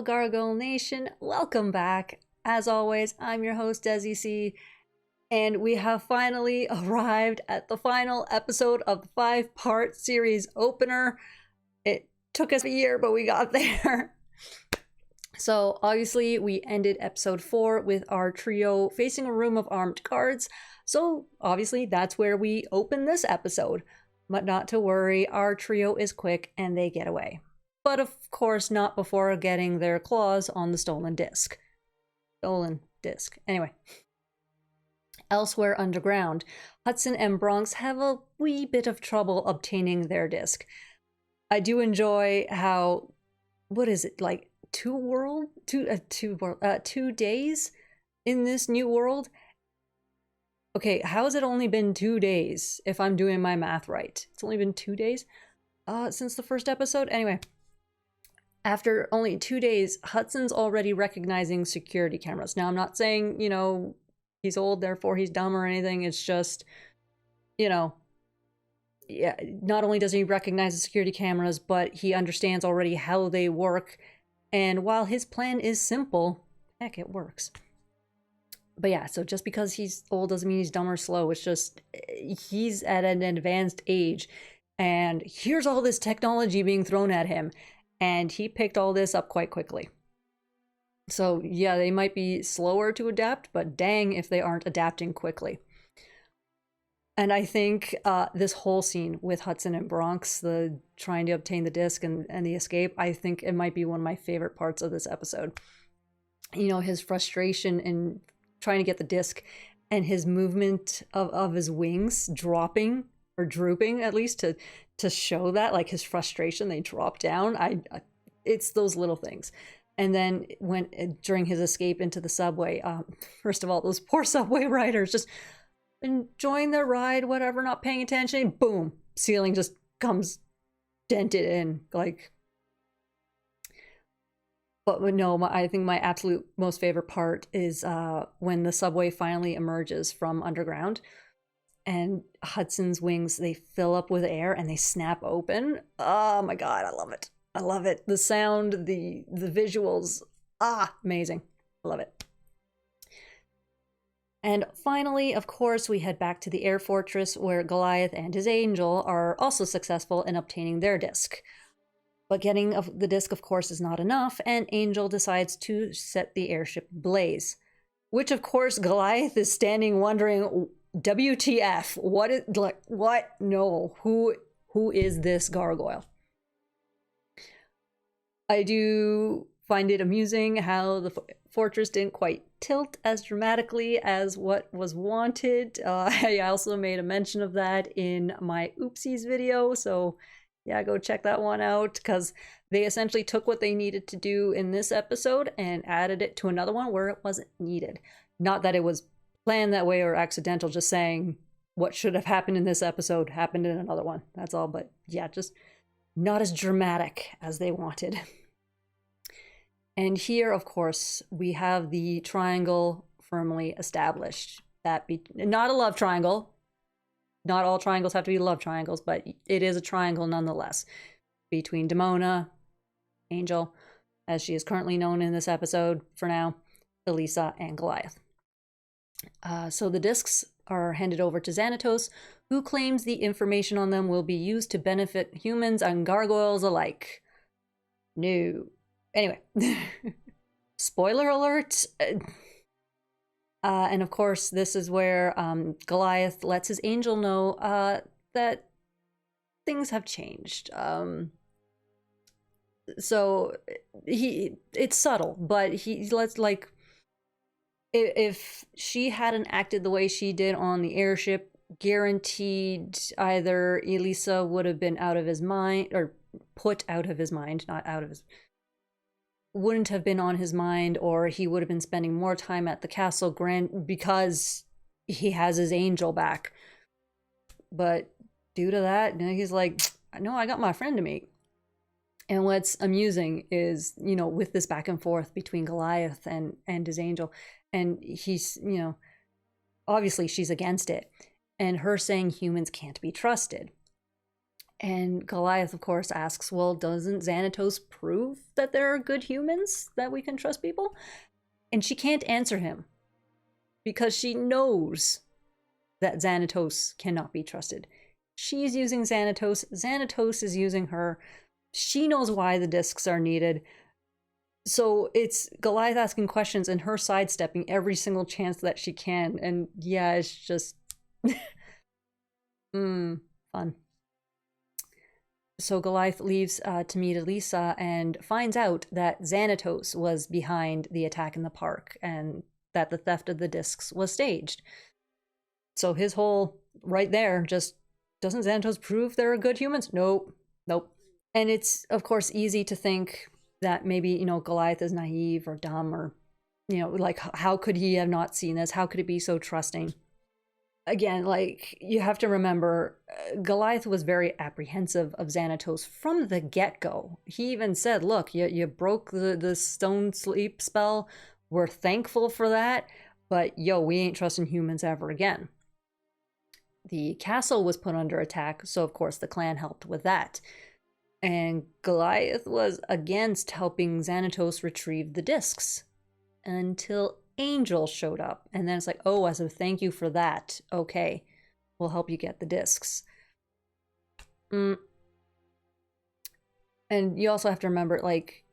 Hello, Gargoyle Nation. Welcome back. As always, I'm your host, Desi C, and we have finally arrived at the final episode of the 5-part series opener. It took us a year, but we got there. So, obviously, we ended episode 4 with our trio facing a room of armed guards. So, obviously, that's where we open this episode. But not to worry, our trio is quick and they get away. But of course not before getting their claws on the stolen disc. Anyway. Elsewhere underground, Hudson and Bronx have a wee bit of trouble obtaining their disc. I do enjoy how, what is it, like 2 days in this new world? Okay, how has it only been 2 days if I'm doing my math right? It's only been 2 days since the first episode? Anyway. After only 2 days, Hudson's already recognizing security cameras. Now, I'm not saying, he's old, therefore he's dumb or anything. It's just, yeah, not only does he recognize the security cameras, but he understands already how they work. And while his plan is simple, heck, it works. But yeah, so just because he's old doesn't mean he's dumb or slow. It's just, he's at an advanced age. And here's all this technology being thrown at him. And he picked all this up quite quickly. So yeah, they might be slower to adapt, but dang if they aren't adapting quickly. And I think this whole scene with Hudson and Bronx, the trying to obtain the disc and the escape, I think it might be one of my favorite parts of this episode. His frustration in trying to get the disc and his movement of his wings dropping or drooping, at least to show that, like, his frustration, they drop down. It's those little things. And then during his escape into the subway, first of all, those poor subway riders just enjoying their ride, whatever, not paying attention, boom, ceiling just comes dented in, like. But no, I think my absolute most favorite part is when the subway finally emerges from underground. And Hudson's wings, they fill up with air and they snap open. Oh my god, I love it. I love it. The sound, the visuals, amazing. I love it. And finally, of course, we head back to the air fortress where Goliath and his angel are also successful in obtaining their disc. But getting the disc, of course, is not enough, and Angel decides to set the airship ablaze. Which, of course, Goliath is standing wondering, WTF? What? No. Who is this gargoyle? I do find it amusing how the fortress didn't quite tilt as dramatically as what was wanted. I also made a mention of that in my Oopsies video, so yeah, go check that one out, because they essentially took what they needed to do in this episode and added it to another one where it wasn't needed. Not that it was planned that way or accidental, just saying what should have happened in this episode happened in another one. That's all, but yeah, just not as dramatic as they wanted. And here, of course, we have the triangle firmly established. Not a love triangle. Not all triangles have to be love triangles, but it is a triangle nonetheless. Between Demona, Angel, as she is currently known in this episode for now, Elisa, and Goliath. So the discs are handed over to Xanatos, who claims the information on them will be used to benefit humans and gargoyles alike. No. Anyway. Spoiler alert. And of course, this is where Goliath lets his angel know that things have changed. So it's subtle, but he lets, like, if she hadn't acted the way she did on the airship, guaranteed either Elisa would have been out of his mind, or put out of his mind, not out of his, wouldn't have been on his mind, or he would have been spending more time at the castle because he has his angel back. But due to that, he's like, no, I got my friend to meet. And what's amusing is, with this back and forth between Goliath and his angel, and he's, obviously she's against it, and her saying humans can't be trusted. And Goliath, of course, asks, well, doesn't Xanatos prove that there are good humans, that we can trust people? And she can't answer him because she knows that Xanatos cannot be trusted. She's using Xanatos. Xanatos is using her. She knows why the discs are needed. So it's Goliath asking questions and her sidestepping every single chance that she can. And yeah, it's just fun. So Goliath leaves to meet Elisa and finds out that Xanatos was behind the attack in the park and that the theft of the discs was staged. So his whole right there, just doesn't Xanatos prove there are good humans? Nope. And it's, of course, easy to think that maybe, Goliath is naive or dumb or, like, how could he have not seen this? How could it be so trusting? Again, like, you have to remember, Goliath was very apprehensive of Xanatos from the get-go. He even said, look, you broke the stone sleep spell. We're thankful for that. But, we ain't trusting humans ever again. The castle was put under attack, so of course the clan helped with that. And Goliath was against helping Xanatos retrieve the discs until Angel showed up. And then it's like, oh, as a thank you for that, okay, we'll help you get the discs. And you also have to remember, like,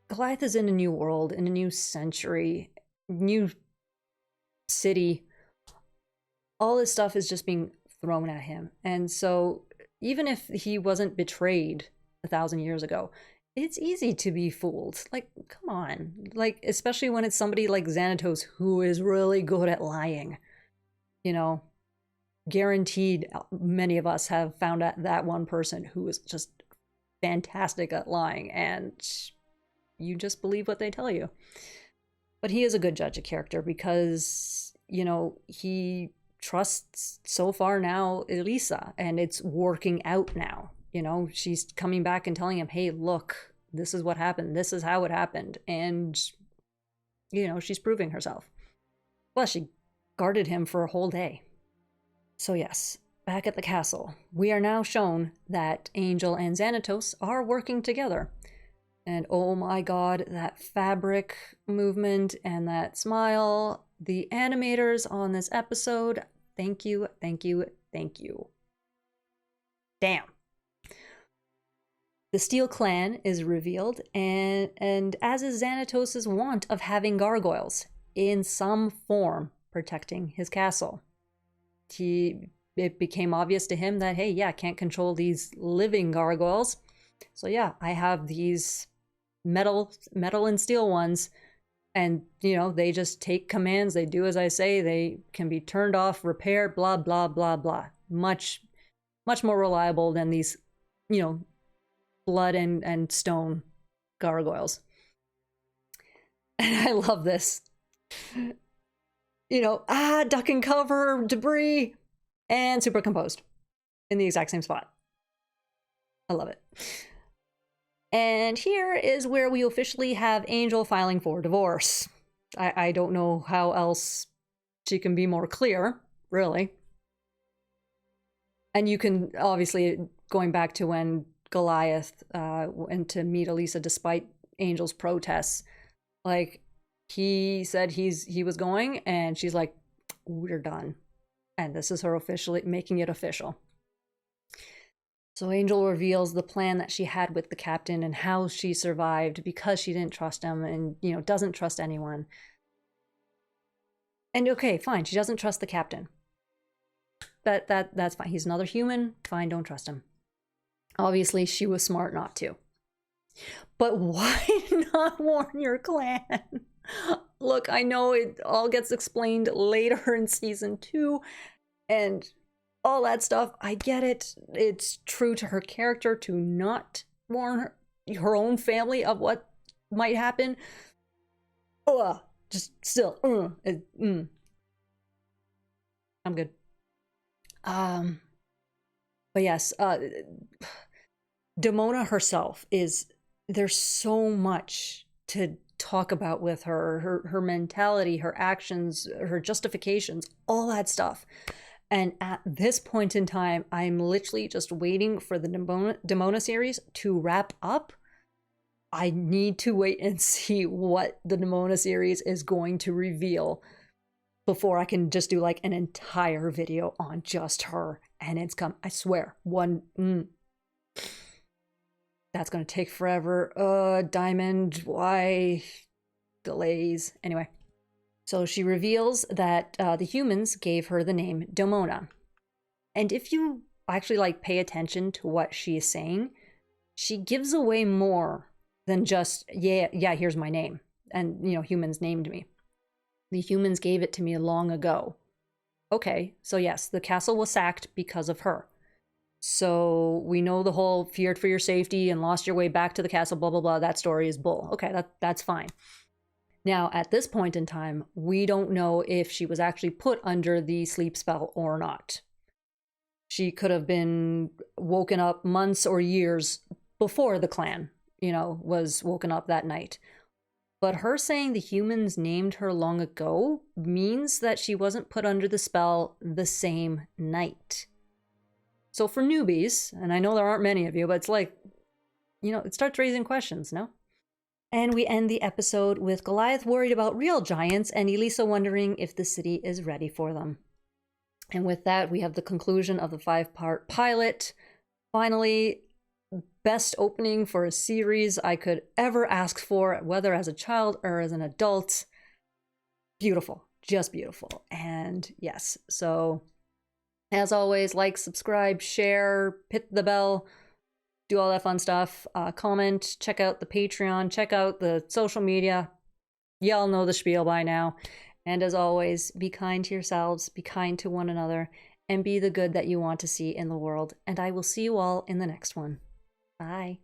Goliath is in a new world, in a new century, new city. All this stuff is just being thrown at him. And so even if he wasn't betrayed 1,000 years ago, it's easy to be fooled. Like, come on. Like, especially when it's somebody like Xanatos who is really good at lying. Guaranteed many of us have found out that one person who is just fantastic at lying, and you just believe what they tell you. But he is a good judge of character because, he trusts so far now Elisa, and it's working out now. She's coming back and telling him, hey, look, this is what happened. This is how it happened. And, she's proving herself. Plus, she guarded him for a whole day. So yes, back at the castle, we are now shown that Angel and Xanatos are working together. And oh my god, that fabric movement and that smile, the animators on this episode, thank you. Damn. The Steel Clan is revealed, and as is Xanatos' want of having gargoyles in some form protecting his castle. It became obvious to him that, hey, yeah, I can't control these living gargoyles. So yeah, I have these metal and steel ones, and they just take commands, they do as I say, they can be turned off, repaired, blah blah blah blah. Much more reliable than these blood and stone gargoyles. And I love this. Duck and cover, debris, and superimposed in the exact same spot. I love it. And here is where we officially have Angel filing for divorce. I don't know how else she can be more clear, really. And you can, obviously, going back to when Goliath went to meet Elisa despite Angel's protests, like, he said he was going, and she's like, we're done. And this is her officially making it official. So Angel reveals the plan that she had with the captain and how she survived because she didn't trust him and, doesn't trust anyone. And okay, fine, she doesn't trust the captain. That's fine. He's another human. Fine, don't trust him. Obviously, she was smart not to. But why not warn your clan? Look, I know it all gets explained later in season 2 and all that stuff. I get it. It's true to her character to not warn her own family of what might happen. Just still. I'm good. But yes, Demona herself there's so much to talk about with her mentality, her actions, her justifications, all that stuff. And at this point in time, I'm literally just waiting for the Demona series to wrap up. I need to wait and see what the Demona series is going to reveal before I can just do like an entire video on just her. And it's come, I swear, that's gonna take forever. Diamond, why? Delays. Anyway. So she reveals that the humans gave her the name Demona. And if you actually like pay attention to what she is saying, she gives away more than just, yeah, here's my name. And, you know, humans named me. The humans gave it to me long ago. Okay, so yes, the castle was sacked because of her. So we know the whole feared for your safety and lost your way back to the castle, blah, blah, blah. That story is bull. Okay, that's fine. Now, at this point in time, we don't know if she was actually put under the sleep spell or not. She could have been woken up months or years before the clan, you know, was woken up that night. But her saying the humans named her long ago means that she wasn't put under the spell the same night. So for newbies, and I know there aren't many of you, but it's like, you know, it starts raising questions, no? And we end the episode with Goliath worried about real giants and Elisa wondering if the city is ready for them. And with that, we have the conclusion of the 5-part pilot. Finally, best opening for a series I could ever ask for, whether as a child or as an adult. Beautiful, just beautiful. And yes, so as always, like, subscribe, share, hit the bell, do all that fun stuff. Comment, check out the Patreon, check out the social media. Y'all know the spiel by now. And as always, be kind to yourselves, be kind to one another, and be the good that you want to see in the world. And I will see you all in the next one. Bye.